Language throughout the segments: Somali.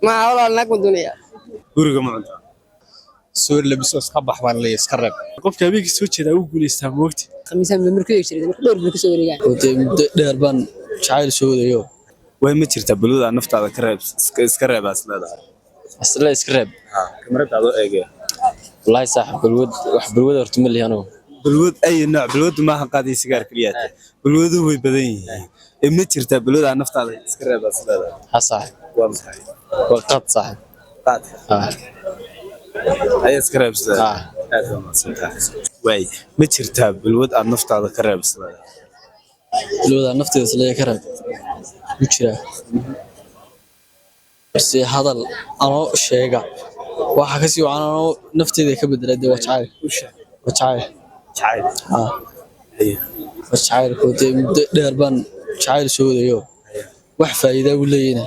ما والله أنا كنت دنيا guriga ma cuntaa سور لبسوا اسكبح بان لي اسكرب qofka habeenkii soo jeeda uu guuleystaa moogti خميسة من مركز يشتري دور مركز وريجان ودي دير بان جعيل سودايو way ma jirtaa balwada aad naftaada ka reeb iska reebaa isleedahay اصلا اسكرب kamarada adoo eegaya والله صاحب بالود wax بالود horta ma lihano balwad ay nooc balwad ma aha qaadi sigaar kaliya balwadu way badan yihiin ma jirtaa balwada aad naftaada iska reebaa isleedahay ha صاحب waa maxay وقت صاحب qaad ها ay iska reeb isleedahay aad waa masantahay way ma jirtaa balwad aad naftaada ka reeb isleedahay بالود nafteeda isla ka rab ku jira si hadal ano sheega waxa ka sii wacan ano nafteeda ka bedelay waa jacayl waa jacayl jacayl ha waa jacayl ku dheer baan jacayl soodayo wax faa'iido u leeyina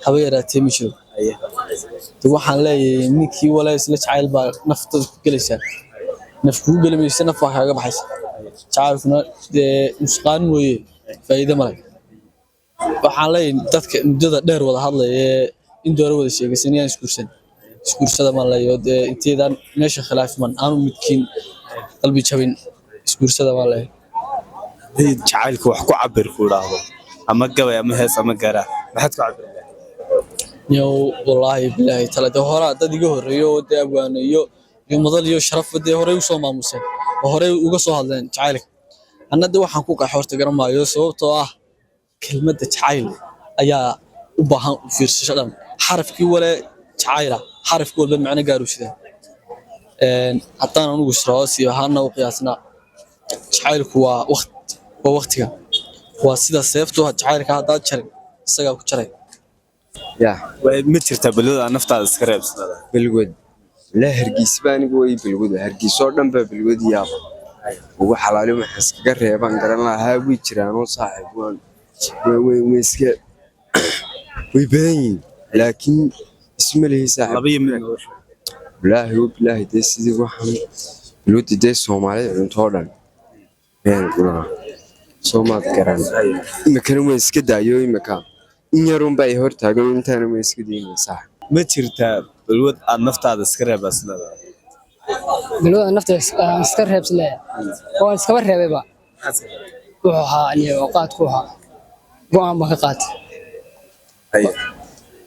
haba yaraatee ma jiro waxaan leeyahay ninkii walaal isla jacayl baa naftada ku galaysa nafku galamaysa naf wax kaga baxaysa jacaylkuna musqaan mooye faa'iido ma leh waxaan leeyahay dadka muddada dheer wada hadlaya in dooro wada sheegaysanayaan iskuursada ma leeyo inteedan meesha khilaaf man aanu midkiin qalbi jabin iskuursada ma leeyo jacaylku wax ku cabir ku dhaahdo ama gabay ama hees ama gaara maxaad ku cabir yow wallahi billahi talada hore dad iga horeeyo abwaanayo iyo madal iyo sharaf hore u soo maamuseen hore uga soo hadleen jacaylka annada waxaan ku qaxay horta garamaayo sababtoo ah kelmadda jacayl ayaa u baahan fiirsasho dhan xarafkii wale jacayla xarafkii walba macna gaar u sida haddaan anugu israaco si ahaana u qiyaasna jacaylku waa waqtiga waa sida seeftu jacaylka haddaad jarin isagaa ku jaray way ma jirtaa balwada aad naftaada iska reeb isleedahay بالود لا هرجيس باني قوي بالود هرجيس صار بالود يا ugu xalaalo maxaa iskaga reeban garan lahaa way jiraan oo saaxiib way iska way badan yihiin laakiin isma leeyahay saaxiib laba yemin bilaahi de sidii waxaan bilowdi de Soomaaliya intoo dhan been gura Soomaad garan imikana way iska daayo imika in yarun bay hor taagan intaana way iska deynaysaa ma jirtaa balwad aad naftaada iska reebaa isleedahay بالله نفتح اسكر هيبس لا هو اسكبر هيبة بقى وها يعني وقات كوها قام بقات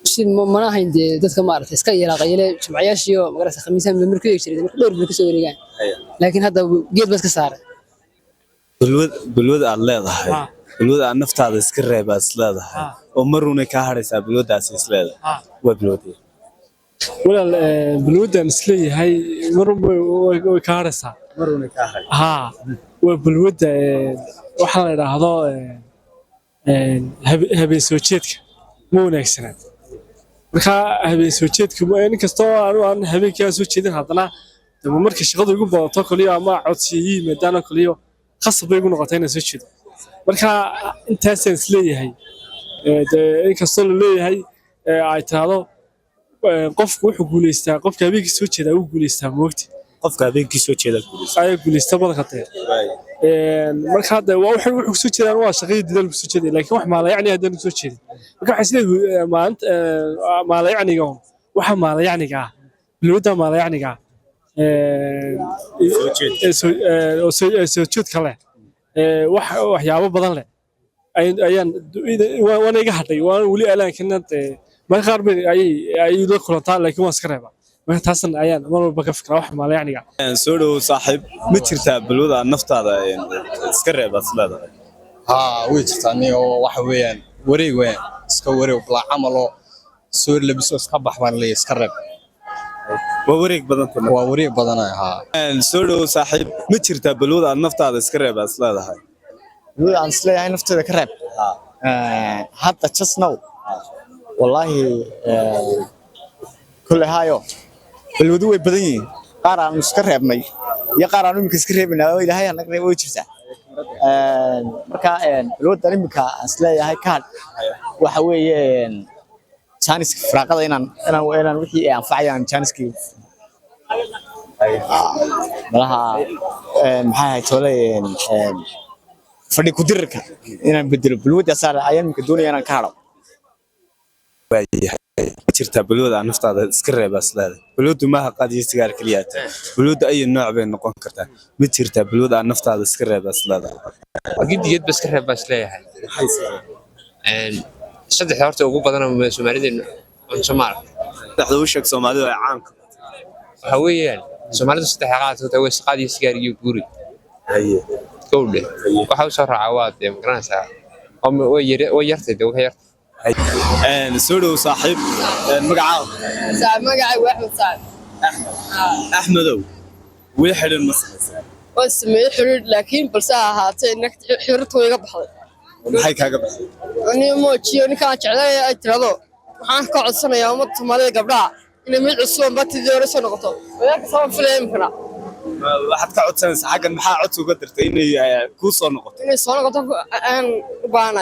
شيء ما هندي دتك ما عرفت اسكر يلا قيله شمعياش يو مقرس خميسة من مركز يشتري دور مركز وريجان لكن هذا جيت بس كسر balwad aad leedahay balwad aad naftaada iska reebaa isleedahay oo maruna ka haraysaa balwadaas isleedahay waa balwadii walaal balwadan isleeyahay marba way ka haraysaa maruna ka haray ha waa balwada waxa la yiraahdo habeen soo jeedka ma wanaagsanaa marka habeen soo jeedka in kastoo aan habeenkii soo jeedin haddana marka shaqadu igu badato kaliya ama codsiyi maadaana kaliya khasab bay igu noqotay inaan soo jeedo marka intaas isleeyahay in kastoo la leeyahay ay taado qofku wuxuu guuleystaa qofka habeenkii soo jeeda uu guuleystaa moogti qofka habeenkii soo jeeda ay guuleystaa badanka marka hadda wuxuu soo jeedaan waa shaqadii dadaal soo jeeday laakiin wax maala yacni haddaan soo jeedin marka waxa isleeyahay maanta maala yacniga waxa maala yacniga bilowda maala yacniga soo jeed kale waxyaabo badan leh ayaan waana iga hadhay waan wali alaankana ما خرب أي دخل طال لكن ما سكرها ما تحسن أيان ما هو بكفكر واحد ما يعني سولو صاحب ما ترتاب بالوضع النفط هذا سكرها بس لا ها ويجتاني وحويان وري وين سكوري وبلا عمله سور لبسوا اسكبح بان لي سكرب ووريك بدن ووريك بدن ها سولو صاحب ما ترتاب بالوضع النفط هذا سكرها بس لا هاي الوضع عن سلاي عين نفط هذا كرب حتى تشسنو والله كل هايو بالودوء بدني قارن مسكرب مي يا قارن مسكرب إنه إلى هاي أنا قريب وجهه marka balwada imika asleeyahay kaad waxa weeyeen chance firaaqada inaan wixii anfacayaan chance-ki malaha maxay tooleen fadhi ku dirka inaan bedelo balwada saar ayaan imika doonayaan ka haro jirtaa balwada aan naftaada iska reebaa isleedahay balwadu maaha qaadiyo sigaar keliya tahay balwadu ay nooc bay noqon kartaa ma jirtaa balwada aan naftaada iska reebaa isleedahay gidigid bas ka reeb baa isleeyahay saddex horta ugu badan Soomaaliyeed Soomaal saddexda u sheeg Soomaalidu ay caanka waxa weeyaan Soomaalidu saddex qaadata way qaadiyo sigaar iyo guri haye gowle waxa uu soo raacaa waa garanaysaa oo yartay waxa yartay سوري وصاحب مقعد صاحب مقعد واحد صاحب أحمدو ويحد المصري واسمي حرير لكن بلساها هاتي انك حرته iga baxday maxay kaaga baxay ani moojiyo ninka jeclay ay tirado waxaan ka codsanayaa umad Soomaaliyeed gabdhaha inay mid cusub batidii hore soo noqoto wadaadka soo filayn kana waxaad ka codsanaysaa xagan maxaa codsi uga dirtay inay ku soo noqoto aan u baahanahay